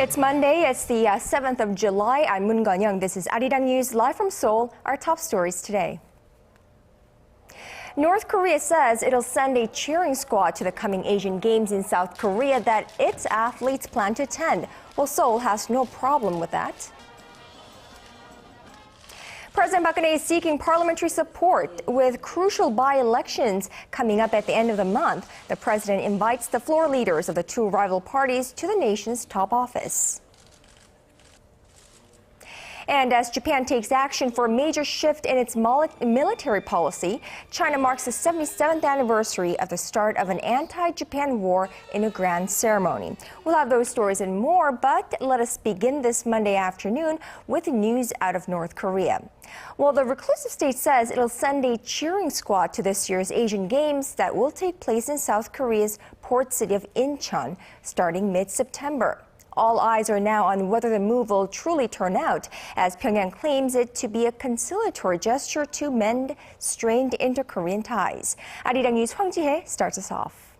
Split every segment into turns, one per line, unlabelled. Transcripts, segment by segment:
It's Monday, it's the 7th of July. I'm Moon Gun-young. This is ARIRANG News live from Seoul. Our top stories today. North Korea says it'll send a cheering squad to the coming Asian Games in South Korea that its athletes plan to attend. Well, Seoul has no problem with that. President Park Geun-hye is seeking parliamentary support with crucial by-elections coming up at the end of the month. The president invites the floor leaders of the two rival parties to the nation's top office. And as Japan takes action for a major shift in its military policy, China marks the 77th anniversary of the start of an anti-Japan war in a grand ceremony. We'll have those stories and more, but let us begin this Monday afternoon with news out of North Korea. Well, the reclusive state says it'll send a cheering squad to this year's Asian Games that will take place in South Korea's port city of Incheon starting mid-September. All eyes are now on whether the move will truly turn out, as Pyongyang claims it to be a conciliatory gesture to mend strained inter-Korean ties. ARIRANG News Hwang Ji-hye starts us off.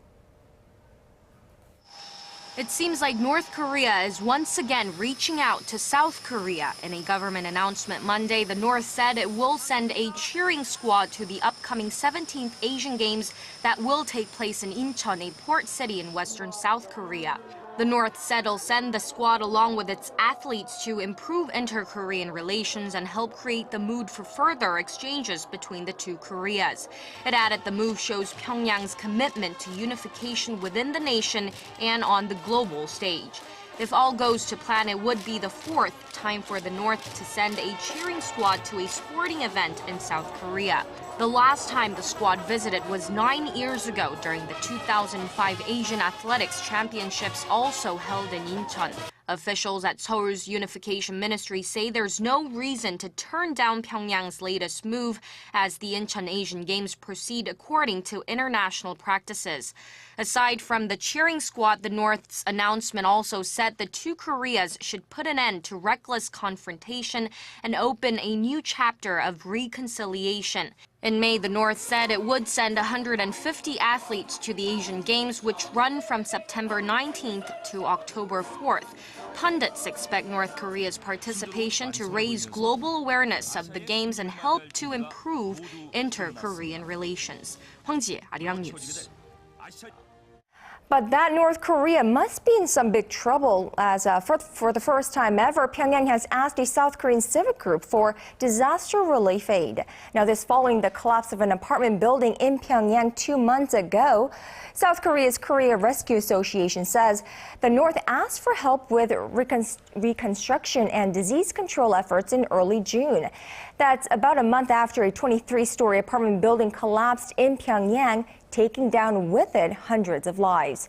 It seems like North Korea is once again reaching out to South Korea. In a government announcement Monday, the North said it will send a cheering squad to the upcoming 17th Asian Games that will take place in Incheon, a port city in western South Korea. The North said it'll send the squad along with its athletes to improve inter-Korean relations and help create the mood for further exchanges between the two Koreas. It added the move shows Pyongyang's commitment to unification within the nation and on the global stage. If all goes to plan, it would be the fourth time for the North to send a cheering squad to a sporting event in South Korea. The last time the squad visited was 9 years ago during the 2005 Asian Athletics Championships, also held in Incheon. Officials at Seoul's Unification Ministry say there's no reason to turn down Pyongyang's latest move as the Incheon Asian Games proceed according to international practices. Aside from the cheering squad, the North's announcement also said the two Koreas should put an end to reckless confrontation and open a new chapter of reconciliation. In May, the North said it would send 150 athletes to the Asian Games, which run from September 19th to October 4th. Pundits expect North Korea's participation to raise global awareness of the Games and help to improve inter-Korean relations. Hwang Ji-hye, ARIRANG News.
But that North Korea must be in some big trouble, as for the first time ever, Pyongyang has asked a South Korean civic group for disaster relief aid. Now, this following the collapse of an apartment building in Pyongyang 2 months ago. South Korea's Korea Rescue Association says the North asked for help with reconstruction and disease control efforts in early June. That's about a month after a 23-story apartment building collapsed in Pyongyang, taking down with it hundreds of lives.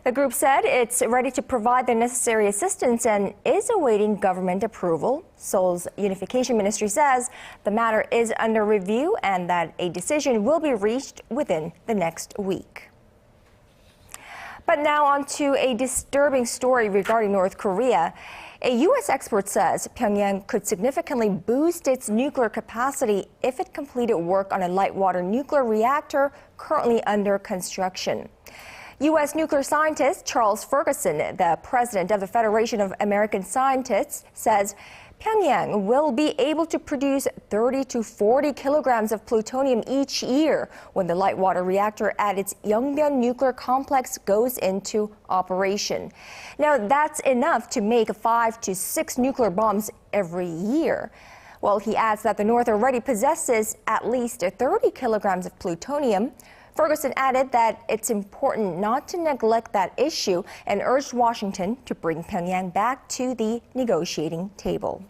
The group said it's ready to provide the necessary assistance and is awaiting government approval. Seoul's Unification Ministry says the matter is under review and that a decision will be reached within the next week. But now on to a disturbing story regarding North Korea. A U.S. expert says Pyongyang could significantly boost its nuclear capacity if it completed work on a light water nuclear reactor currently under construction. U.S. nuclear scientist Charles Ferguson, the president of the Federation of American Scientists, says Pyongyang will be able to produce 30 to 40 kilograms of plutonium each year when the light water reactor at its Yongbyon nuclear complex goes into operation. Now, that's enough to make 5 to 6 nuclear bombs every year. Well, he adds that the North already possesses at least 30 kilograms of plutonium. Ferguson added that it's important not to neglect that issue and urged Washington to bring Pyongyang back to the negotiating table.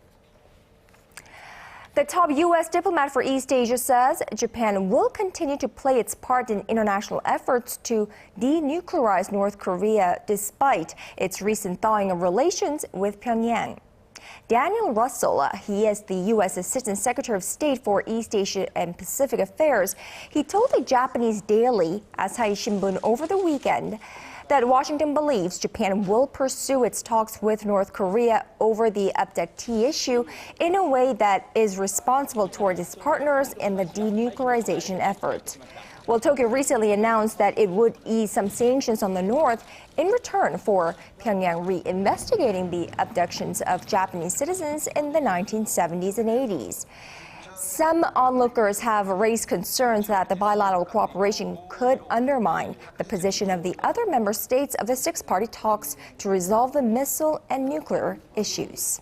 The top U.S. diplomat for East Asia says Japan will continue to play its part in international efforts to denuclearize North Korea despite its recent thawing of relations with Pyongyang. Daniel Russell, he is the U.S. Assistant Secretary of State for East Asia and Pacific Affairs. He told the Japanese daily Asahi Shimbun over the weekend that Washington believes Japan will pursue its talks with North Korea over the abductee issue in a way that is responsible toward its partners in the denuclearization effort. Well, Tokyo recently announced that it would ease some sanctions on the North in return for Pyongyang reinvestigating the abductions of Japanese citizens in the 1970s and 80s. Some onlookers have raised concerns that the bilateral cooperation could undermine the position of the other member states of the six-party talks to resolve the missile and nuclear issues.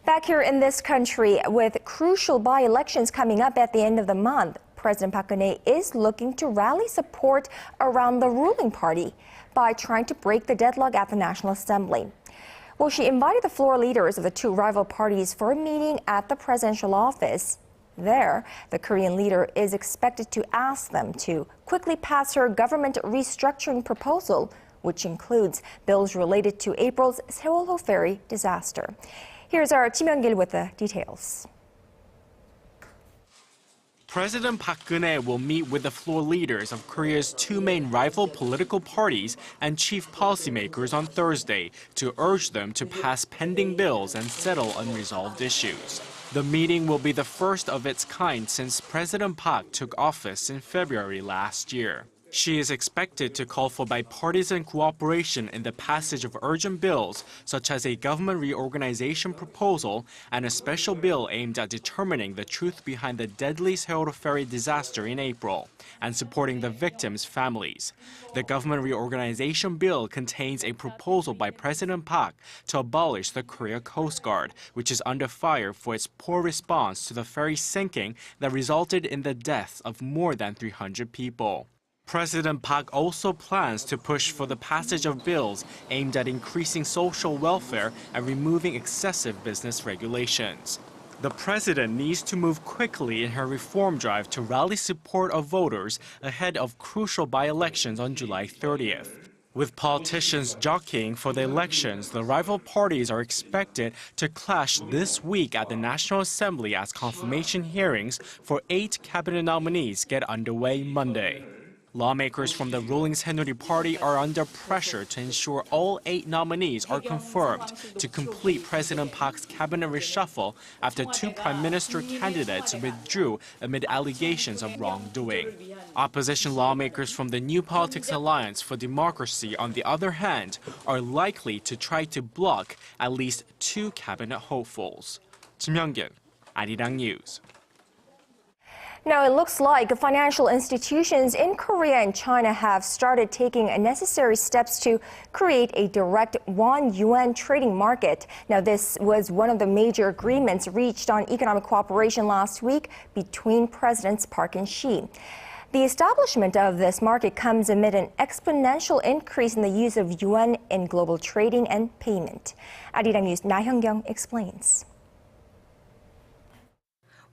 Back here in this country, with crucial by-elections coming up at the end of the month, President Park Geun-hye is looking to rally support around the ruling party by trying to break the deadlock at the National Assembly. Well, she invited the floor leaders of the two rival parties for a meeting at the presidential office. There, the Korean leader is expected to ask them to quickly pass her government restructuring proposal, which includes bills related to April's Seoul ferry disaster. Here's our Kim Hyun-gil with the details.
President Park Geun-hye will meet with the floor leaders of Korea's two main rival political parties and chief policymakers on Thursday to urge them to pass pending bills and settle unresolved issues. The meeting will be the first of its kind since President Park took office in February last year. She is expected to call for bipartisan cooperation in the passage of urgent bills, such as a government reorganization proposal and a special bill aimed at determining the truth behind the deadly Seoul ferry disaster in April, and supporting the victims' families. The government reorganization bill contains a proposal by President Park to abolish the Korea Coast Guard, which is under fire for its poor response to the ferry sinking that resulted in the deaths of more than 300 people. President Park also plans to push for the passage of bills aimed at increasing social welfare and removing excessive business regulations. The president needs to move quickly in her reform drive to rally support of voters ahead of crucial by-elections on July 30th. With politicians jockeying for the elections, the rival parties are expected to clash this week at the National Assembly as confirmation hearings for 8 cabinet nominees get underway Monday. Lawmakers from the ruling Saenuri Party are under pressure to ensure all 8 nominees are confirmed to complete President Park's cabinet reshuffle after 2 prime minister candidates withdrew amid allegations of wrongdoing. Opposition lawmakers from the New Politics Alliance for Democracy, on the other hand, are likely to try to block at least 2 cabinet hopefuls. Kim Hyun-gil, ARIRANG News.
Now, it looks like financial institutions in Korea and China have started taking necessary steps to create a direct won-yuan trading market. Now, this was one of the major agreements reached on economic cooperation last week between Presidents Park and Xi. The establishment of this market comes amid an exponential increase in the use of yuan in global trading and payment. ARIRANG News' Na Hyung-kyung explains.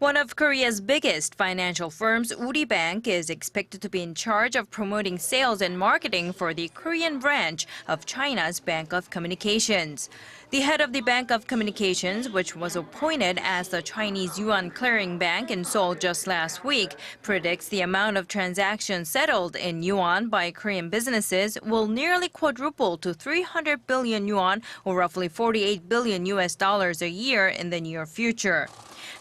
One of Korea's biggest financial firms, Uri Bank, is expected to be in charge of promoting sales and marketing for the Korean branch of China's Bank of Communications. The head of the Bank of Communications, which was appointed as the Chinese yuan clearing bank in Seoul just last week, predicts the amount of transactions settled in yuan by Korean businesses will nearly quadruple to 300 billion yuan, or roughly $48 billion a year in the near future.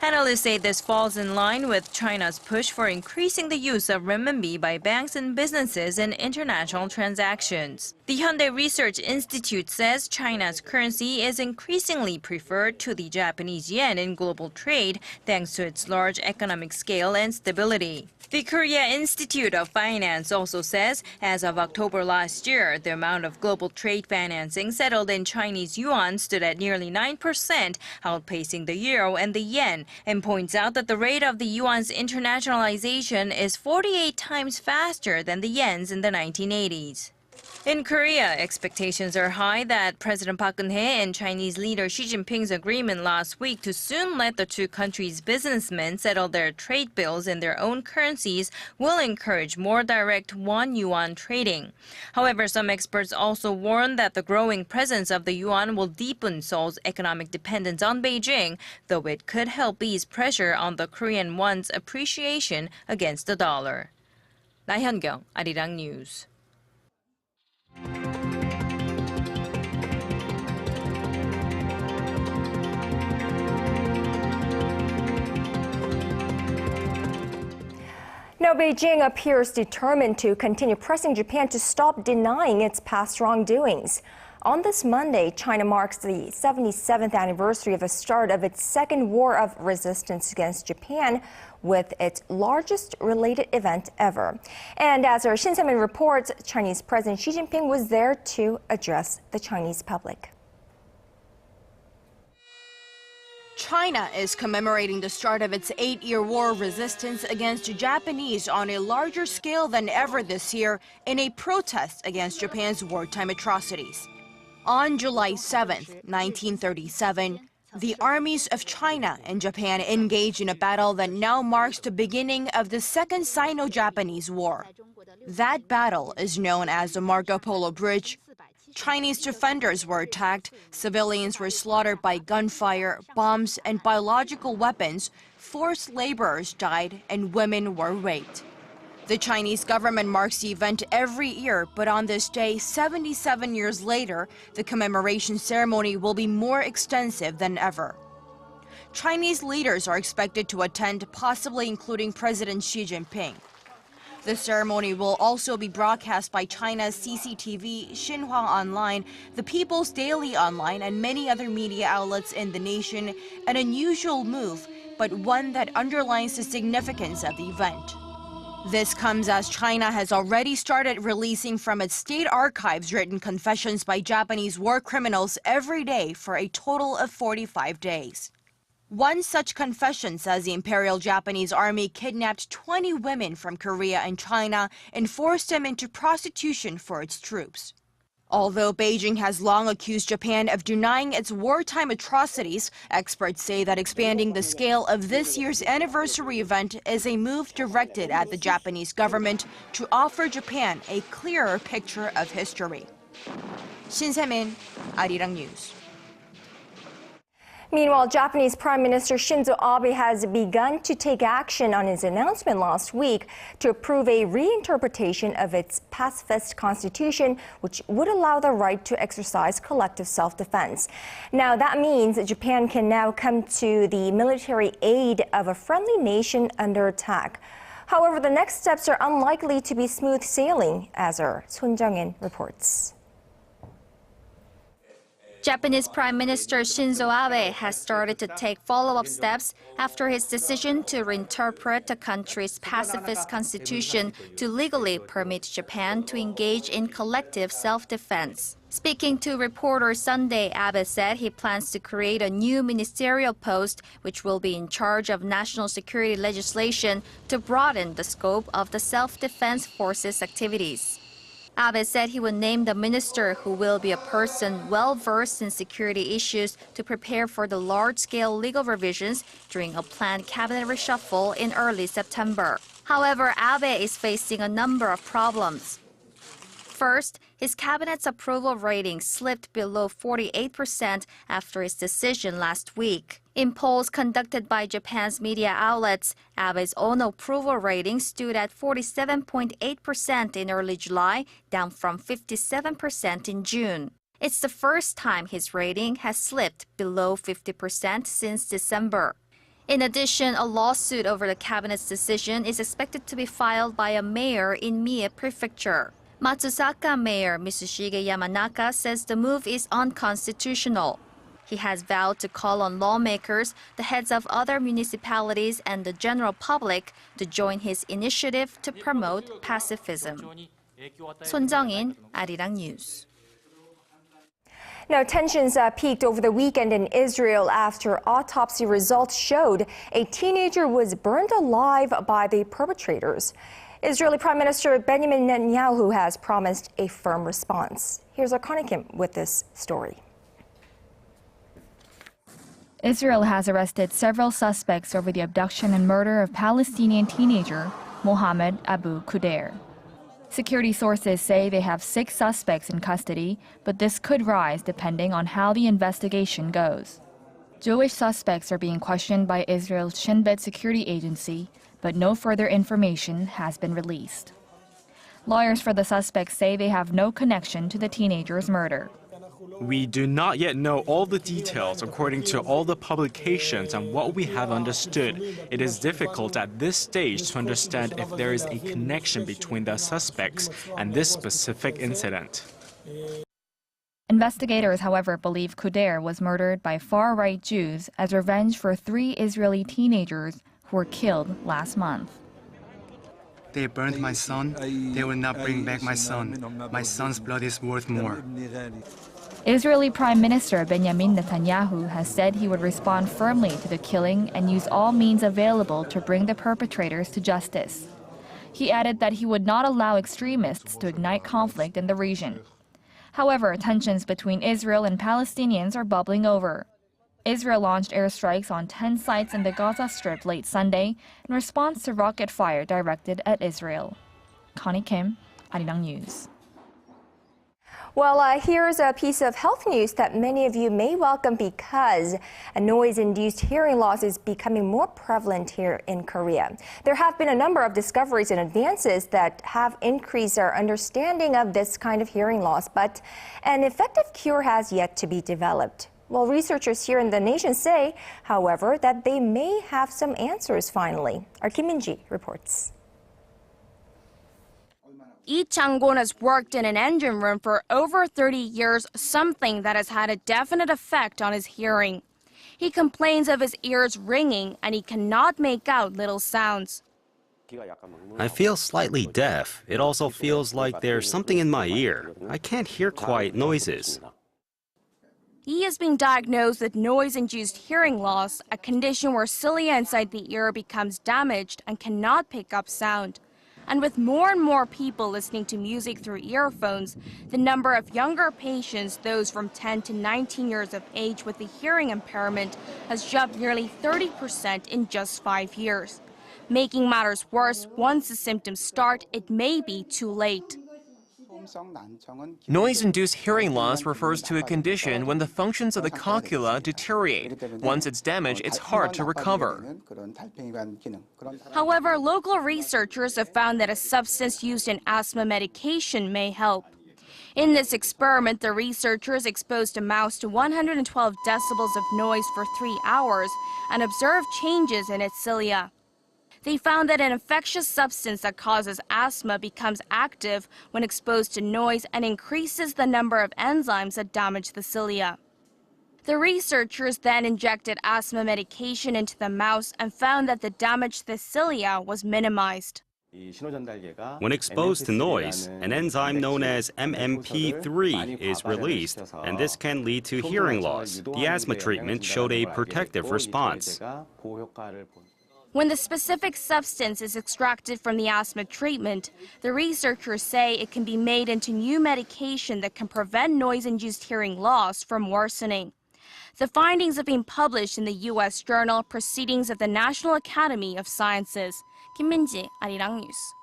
Analysts say this falls in line with China's push for increasing the use of renminbi by banks and businesses in international transactions. The Hyundai Research Institute says China's currency is increasingly preferred to the Japanese yen in global trade thanks to its large economic scale and stability. The Korea Institute of Finance also says as of October last year, the amount of global trade financing settled in Chinese yuan stood at nearly 9%, outpacing the euro and the yen, and points out that the rate of the yuan's internationalization is 48 times faster than the yen's in the 1980s. In Korea, expectations are high that President Park Geun-hye and Chinese leader Xi Jinping's agreement last week to soon let the two countries' businessmen settle their trade bills in their own currencies will encourage more direct won-yuan trading. However, some experts also warn that the growing presence of the yuan will deepen Seoul's economic dependence on Beijing, though it could help ease pressure on the Korean won's appreciation against the dollar. Na Hyun-kyung, ARIRANG News.
Now, Beijing appears determined to continue pressing Japan to stop denying its past wrongdoings. On this Monday, China marks the 77th anniversary of the start of its second war of resistance against Japan, with its largest related event ever. And as our Shin Se-min reports, Chinese President Xi Jinping was there to address the Chinese public.
China is commemorating the start of its 8-year war of resistance against the Japanese on a larger scale than ever this year in a protest against Japan's wartime atrocities. On July 7, 1937, the armies of China and Japan engaged in a battle that now marks the beginning of the Second Sino-Japanese War. That battle is known as the Marco Polo Bridge. Chinese defenders were attacked, civilians were slaughtered by gunfire, bombs, and biological weapons, forced laborers died, and women were raped. The Chinese government marks the event every year, but on this day, 77 years later, the commemoration ceremony will be more extensive than ever. Chinese leaders are expected to attend, possibly including President Xi Jinping. The ceremony will also be broadcast by China's CCTV, Xinhua Online, the People's Daily Online, and many other media outlets in the nation, an unusual move, but one that underlines the significance of the event. This comes as China has already started releasing from its state archives written confessions by Japanese war criminals every day for a total of 45 days. One such confession says the Imperial Japanese Army kidnapped 20 women from Korea and China and forced them into prostitution for its troops. Although Beijing has long accused Japan of denying its wartime atrocities, experts say that expanding the scale of this year's anniversary event is a move directed at the Japanese government to offer Japan a clearer picture of history. Shin Se-min, ARIRANG News.
Meanwhile, Japanese Prime Minister Shinzo Abe has begun to take action on his announcement last week to approve a reinterpretation of its pacifist constitution, which would allow the right to exercise collective self-defense. Now, that means that Japan can now come to the military aid of a friendly nation under attack. However, the next steps are unlikely to be smooth sailing, as our Son Jung-in reports.
Japanese Prime Minister Shinzo Abe has started to take follow-up steps after his decision to reinterpret the country's pacifist constitution to legally permit Japan to engage in collective self-defense. Speaking to reporters Sunday, Abe said he plans to create a new ministerial post which will be in charge of national security legislation to broaden the scope of the self-defense forces activities. Abe said he would name the minister who will be a person well-versed in security issues to prepare for the large-scale legal revisions during a planned cabinet reshuffle in early September. However, Abe is facing a number of problems. First, his cabinet's approval rating slipped below 48% after his decision last week. In polls conducted by Japan's media outlets, Abe's own approval rating stood at 47.8% in early July, down from 57% in June. It's the first time his rating has slipped below 50% since December. In addition, a lawsuit over the cabinet's decision is expected to be filed by a mayor in Mie Prefecture. Matsusaka Mayor Mitsushige Yamanaka says the move is unconstitutional. He has vowed to call on lawmakers, the heads of other municipalities, and the general public to join his initiative to promote pacifism. Son Jung-in, ARIRANG News.
Now, tensions peaked over the weekend in Israel after autopsy results showed a teenager was burned alive by the perpetrators. Israeli Prime Minister Benjamin Netanyahu has promised a firm response. Here's our Connie Kim with this story.
Israel has arrested several suspects over the abduction and murder of Palestinian teenager Mohammed Abu Kudair. Security sources say they have 6 suspects in custody, but this could rise depending on how the investigation goes. Jewish suspects are being questioned by Israel's Shin Bet security agency, but no further information has been released. Lawyers for the suspects say they have no connection to the teenager's murder.
We do not yet know all the details according to all the publications and what we have understood. It is difficult at this stage to understand if there is a connection between the suspects and this specific incident.
Investigators, however, believe Kuder was murdered by far-right Jews as revenge for 3 Israeli teenagers who were killed last month.
They burned my son. They will not bring back my son. My son's blood is worth more.
Israeli Prime Minister Benjamin Netanyahu has said he would respond firmly to the killing and use all means available to bring the perpetrators to justice. He added that he would not allow extremists to ignite conflict in the region. However, tensions between Israel and Palestinians are bubbling over. Israel launched airstrikes on 10 sites in the Gaza Strip late Sunday in response to rocket fire directed at Israel. Connie Kim, ARIRANG News.
Well, here's a piece of health news that many of you may welcome because a noise-induced hearing loss is becoming more prevalent here in Korea. There have been a number of discoveries and advances that have increased our understanding of this kind of hearing loss, but an effective cure has yet to be developed. Well, researchers here in the nation say, however, that they may have some answers finally. Our Kim Min-ji reports.
Lee Chang-gon has worked in an engine room for over 30 years, something that has had a definite effect on his hearing. He complains of his ears ringing and he cannot make out little sounds.
I feel slightly deaf. It also feels like there's something in my ear. I can't hear quiet noises.
He is being diagnosed with noise-induced hearing loss, a condition where cilia inside the ear becomes damaged and cannot pick up sound. And with more and more people listening to music through earphones, the number of younger patients, those from 10 to 19 years of age with a hearing impairment, has jumped nearly 30% in just 5 years. Making matters worse, once the symptoms start, it may be too late.
Noise-induced hearing loss refers to a condition when the functions of the cochlea deteriorate. Once it's damaged, it's hard to recover.
However, local researchers have found that a substance used in asthma medication may help. In this experiment, the researchers exposed a mouse to 112 decibels of noise for 3 hours and observed changes in its cilia. They found that an infectious substance that causes asthma becomes active when exposed to noise and increases the number of enzymes that damage the cilia. The researchers then injected asthma medication into the mouse and found that the damage to the cilia was minimized.
When exposed to noise, an enzyme known as MMP3 is released, and this can lead to hearing loss. The asthma treatment showed a protective response.
When the specific substance is extracted from the asthma treatment, the researchers say it can be made into new medication that can prevent noise-induced hearing loss from worsening. The findings have been published in the U.S. journal Proceedings of the National Academy of Sciences. Kim Min-ji, ARIRANG News.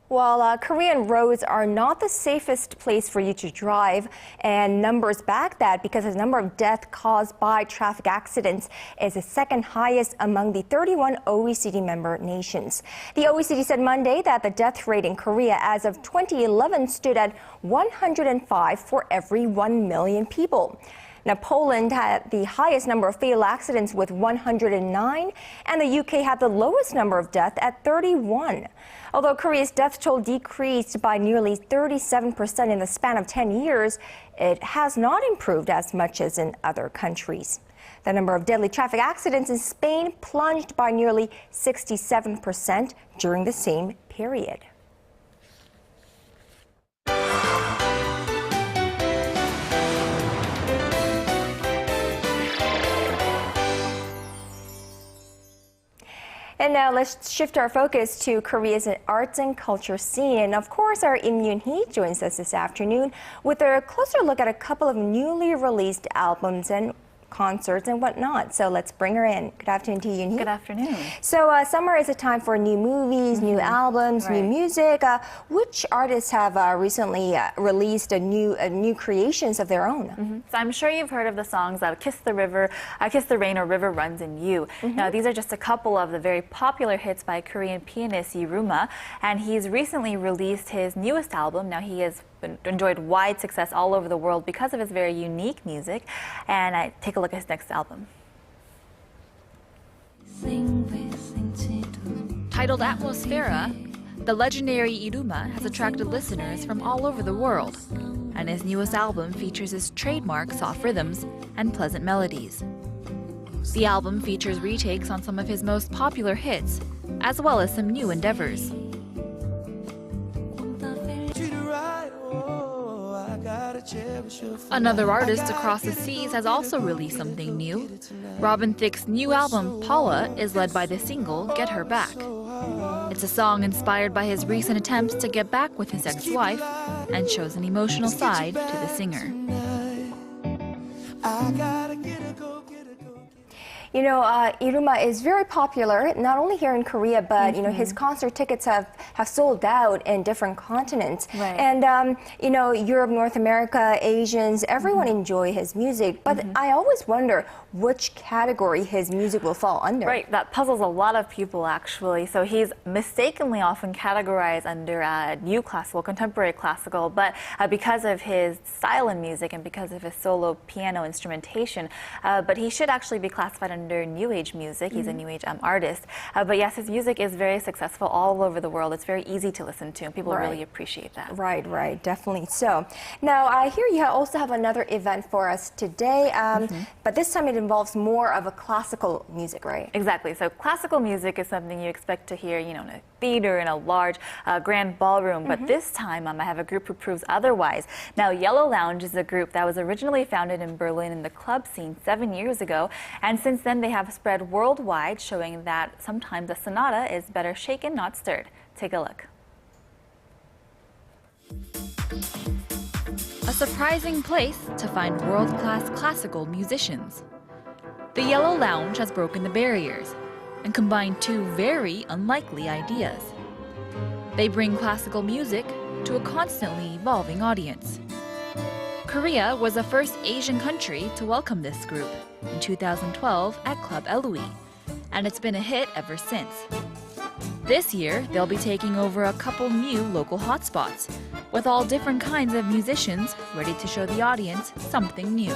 Well, Korean roads are not the safest place for you to drive, and numbers back that because the number of deaths caused by traffic accidents is the second highest among the 31 OECD member nations. The OECD said Monday that the death rate in Korea as of 2011 stood at 105 for every 1 million people. Now, Poland had the highest number of fatal accidents with 109, and the UK had the lowest number of deaths at 31. Although Korea's death toll decreased by nearly 37% in the span of 10 years, it has not improved as much as in other countries. The number of deadly traffic accidents in Spain plunged by nearly 67% during the same period. And now let's shift our focus to Korea's arts and culture scene. And of course, our Im Yoon-hee joins us this afternoon with a closer look at a couple of newly released albums and concerts and whatnot. So let's bring her in. Good afternoon to you, Yoon-hee.
Good afternoon.
So summer is a time for new movies, new albums, new music. Which artists have recently released new creations of their own?
So I'm sure you've heard of the songs Kiss the Rain or River Runs in You. Now these are just a couple of the very popular hits by Korean pianist Yiruma, and he's recently released his newest album. Now he is enjoyed wide success all over the world because of his very unique music. And take a look at his next album. Titled Atmosfera, the legendary Iruma has attracted listeners from all over the world. And his newest album features his trademark soft rhythms and pleasant melodies. The album features retakes on some of his most popular hits, as well as some new endeavors. Another artist across the seas has also released something new. Robin Thicke's new album, Paula, is led by the single Get Her Back. It's a song inspired by his recent attempts to get back with his ex-wife and shows an emotional side to the singer.
You know, Iruma is very popular, not only here in Korea, but, you know, his concert tickets have sold out in different continents.
Right.
And, you know, Europe, North America, Asians, everyone enjoy his music. But I always wonder which category his music will fall under.
Right, that puzzles a lot of people, actually. So he's mistakenly often categorized under new classical, contemporary classical, but because of his style in music and because of his solo piano instrumentation, but he should actually be classified under New Age music. He's a New Age artist. But yes, his music is very successful all over the world. It's very easy to listen to, and people really appreciate that.
Right, definitely so. Now, I hear you also have another event for us today, but this time it involves more of a classical music, right?
Exactly. So classical music is something you expect to hear, you know, in a theater, in a large grand ballroom. But this time, I have a group who proves otherwise. Now, Yellow Lounge is a group that was originally founded in Berlin in the club scene 7 years ago. And since then, they have spread worldwide, showing that sometimes a sonata is better shaken, not stirred. Take a look. A surprising place to find world-class classical musicians. The Yellow Lounge has broken the barriers and combined two very unlikely ideas. They bring classical music to a constantly evolving audience. Korea was the first Asian country to welcome this group in 2012 at Club Eloi, and it's been a hit ever since. This year, they'll be taking over a couple new local hotspots, with all different kinds of musicians ready to show the audience something new.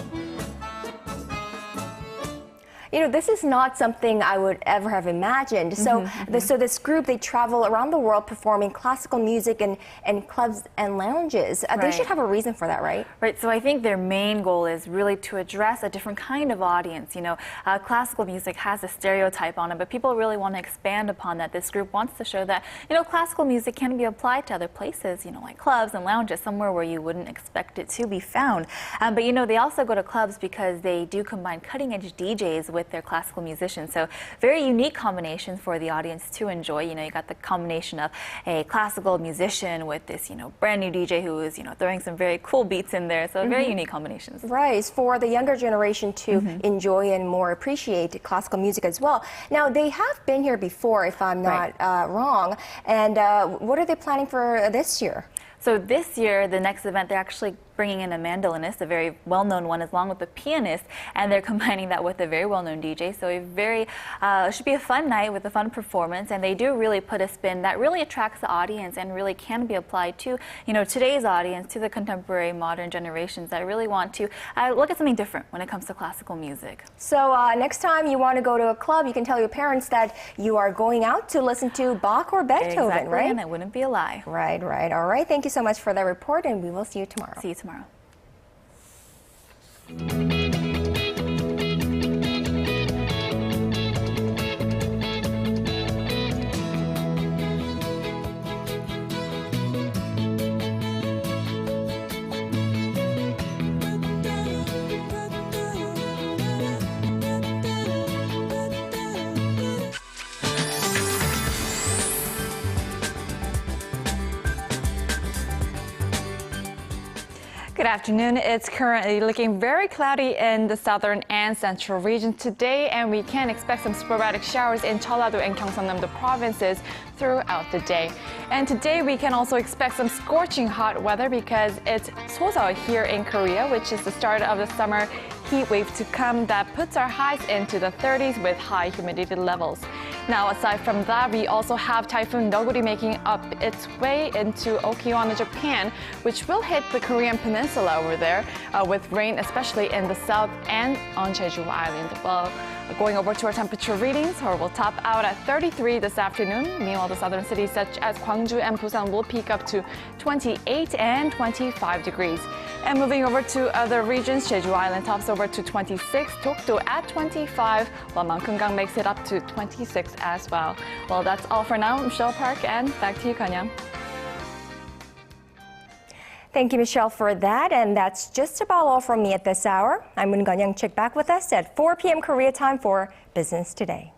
You know, this is not something I would ever have imagined. So, so this group, they travel around the world performing classical music in clubs and lounges. They should have a reason for that, right?
Right. So I think their main goal is really to address a different kind of audience. You know, classical music has a stereotype on it, but people really want to expand upon that. This group wants to show that, you know, classical music can be applied to other places, you know, like clubs and lounges, somewhere where you wouldn't expect it to be found. But, you know, they also go to clubs because they do combine cutting-edge DJs with their classical musicians. So very unique combinations for the audience to enjoy. You know, you got the combination of a classical musician with this, you know, brand new DJ who is, you know, throwing some very cool beats in there. So very unique combinations.
Right, it's for the younger generation to enjoy and more appreciate classical music as well. Now, they have been here before, if I'm not wrong. And what are they planning for this year?
So this year, the next event, they're actually bringing in a mandolinist, a very well-known one, along with a pianist, and they're combining that with a very well-known DJ. So it should be a fun night with a fun performance, and they do really put a spin that really attracts the audience and really can be applied to, you know, today's audience, to the contemporary modern generations that really want to look at something different when it comes to classical music.
So next time you want to go to a club, you can tell your parents that you are going out to listen to Bach or Beethoven, right?
And that wouldn't be a lie.
Right. All right. Thank you so much for that report, and we will see you tomorrow.
See you tomorrow.
Good afternoon. It's currently looking very cloudy in the southern and central regions today, and we can expect some sporadic showers in Jeollado and Gyeongsangnam-do provinces throughout the day. And today we can also expect some scorching hot weather because it's Seoul here in Korea, which is the start of the summer heat wave to come that puts our highs into the 30s with high humidity levels. Now, aside from that, we also have Typhoon Noguri making up its way into Okinawa, Japan, which will hit the Korean peninsula over there with rain, especially in the south and on Jeju Island. Well, going over to our temperature readings, we'll top out at 33 this afternoon. Meanwhile, the southern cities such as Gwangju and Busan will peak up to 28 and 25 degrees. And moving over to other regions, Jeju Island tops over to 26, Dokdo at 25, while Mankungang makes it up to 26 as well. Well, that's all for now. Michelle Park, and back to you, Kanya.
Thank you, Michelle, for that. And that's just about all from me at this hour. I'm Moon Ganyang. Check back with us at 4 p.m. Korea time for Business Today.